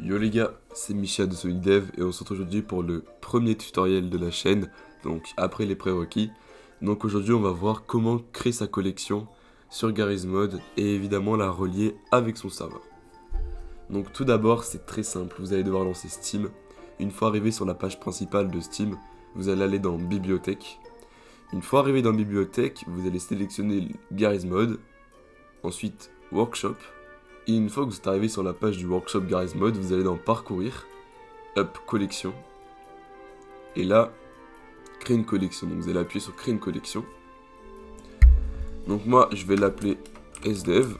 Yo les gars, c'est Micha de SolidDev et on se retrouve aujourd'hui pour le premier tutoriel de la chaîne, donc après les prérequis. Donc aujourd'hui on va voir comment créer sa collection sur Garry's Mod et évidemment la relier avec son serveur. Donc tout d'abord c'est très simple, vous allez devoir lancer Steam. Une fois arrivé sur la page principale de Steam, vous allez aller dans Bibliothèque. Une fois arrivé dans Bibliothèque, vous allez sélectionner Garry's Mod, ensuite Workshop. Et une fois que vous êtes arrivé sur la page du workshop Garry's Mod, vous allez dans Parcourir, Up Collection, et là, créer une collection. Donc vous allez appuyer sur Créer une collection. Donc moi, je vais l'appeler SDev.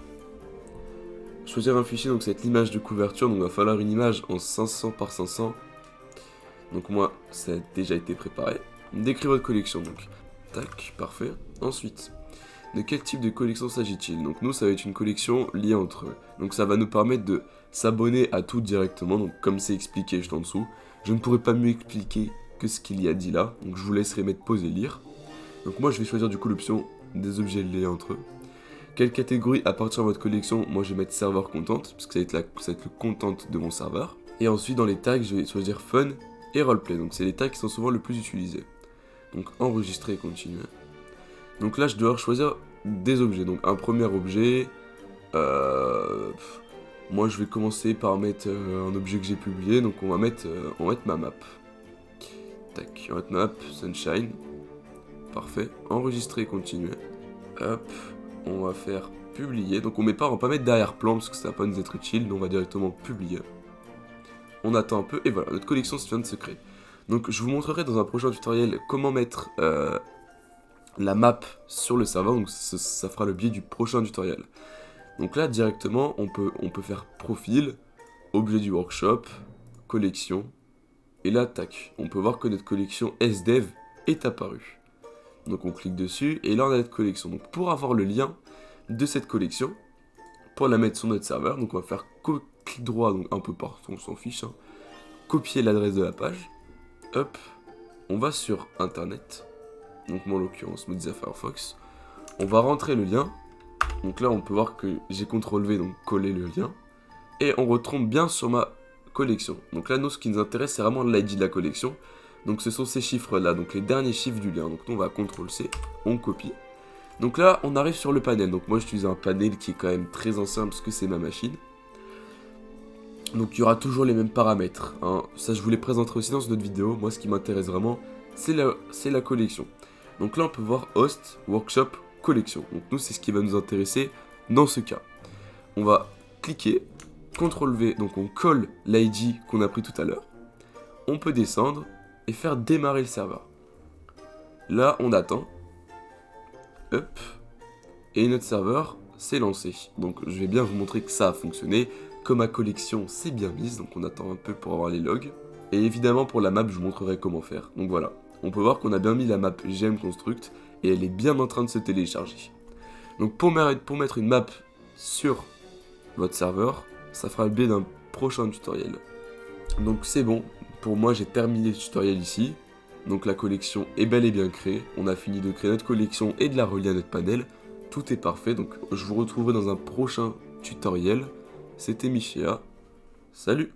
Choisir un fichier, donc ça va être l'image de couverture, donc il va falloir une image en 500 par 500. Donc moi, ça a déjà été préparé. Décrire votre collection, donc tac, parfait. Ensuite, de quel type de collection s'agit-il? Donc nous, ça va être une collection liée entre eux. Donc ça va nous permettre de s'abonner à tout directement. Donc comme c'est expliqué juste en dessous, je ne pourrai pas mieux expliquer que ce qu'il y a dit là. Donc je vous laisserai mettre pause et lire. Donc moi, je vais choisir du coup l'option des objets liés entre eux. Quelle catégorie appartient à votre collection? Moi, je vais mettre serveur content, parce que ça va être le content de mon serveur. Et ensuite, dans les tags, je vais choisir fun et roleplay. Donc c'est les tags qui sont souvent le plus utilisés. Donc enregistrer et continuer. Donc là, je dois choisir des objets. Donc un premier objet, moi je vais commencer par mettre un objet que j'ai publié. Donc on va mettre ma map. Tac, on va mettre ma map Sunshine. Parfait. Enregistrer et continuer. Hop, on va faire publier. Donc on va pas mettre derrière-plan parce que ça va pas nous être utile. Donc on va directement publier. On attend un peu et voilà, notre collection vient de se créer. Donc je vous montrerai dans un prochain tutoriel comment mettre la map sur le serveur, donc ça fera le biais du prochain tutoriel. Donc là directement on peut faire profil, objet du workshop, collection, et là tac, on peut voir que notre collection SDev est apparue. Donc on clique dessus et là on a notre collection. Donc pour avoir le lien de cette collection, pour la mettre sur notre serveur, donc on va faire clic droit, donc un peu partout, on s'en fiche, hein. Copier l'adresse de la page, hop, on va sur internet. Donc moi en l'occurrence Mozilla Firefox, on va rentrer le lien, donc là on peut voir que j'ai CTRL-V, donc coller le lien, et on retombe bien sur ma collection. Donc là nous ce qui nous intéresse c'est vraiment l'ID de la collection, donc ce sont ces chiffres là, donc les derniers chiffres du lien, donc nous on va CTRL-C, on copie. Donc là on arrive sur le panel, donc moi j'utilise un panel qui est quand même très ancien parce que c'est ma machine. Donc il y aura toujours les mêmes paramètres, hein. Ça je vous les présenterai aussi dans une autre vidéo, moi ce qui m'intéresse vraiment c'est la collection. Donc là on peut voir host, workshop, collection. Donc nous c'est ce qui va nous intéresser dans ce cas. On va cliquer, CTRL-V, donc on colle l'ID qu'on a pris tout à l'heure. On peut descendre et faire démarrer le serveur. Là on attend. Hop. Et notre serveur s'est lancé. Donc je vais bien vous montrer que ça a fonctionné. Que ma collection s'est bien mise. Donc on attend un peu pour avoir les logs. Et évidemment pour la map je vous montrerai comment faire. Donc voilà. On peut voir qu'on a bien mis la map GM Construct et elle est bien en train de se télécharger. Donc pour mettre une map sur votre serveur, ça fera le biais d'un prochain tutoriel. Donc c'est bon, pour moi j'ai terminé le tutoriel ici. Donc la collection est bel et bien créée. On a fini de créer notre collection et de la relier à notre panel. Tout est parfait, donc je vous retrouverai dans un prochain tutoriel. C'était Michia. Salut!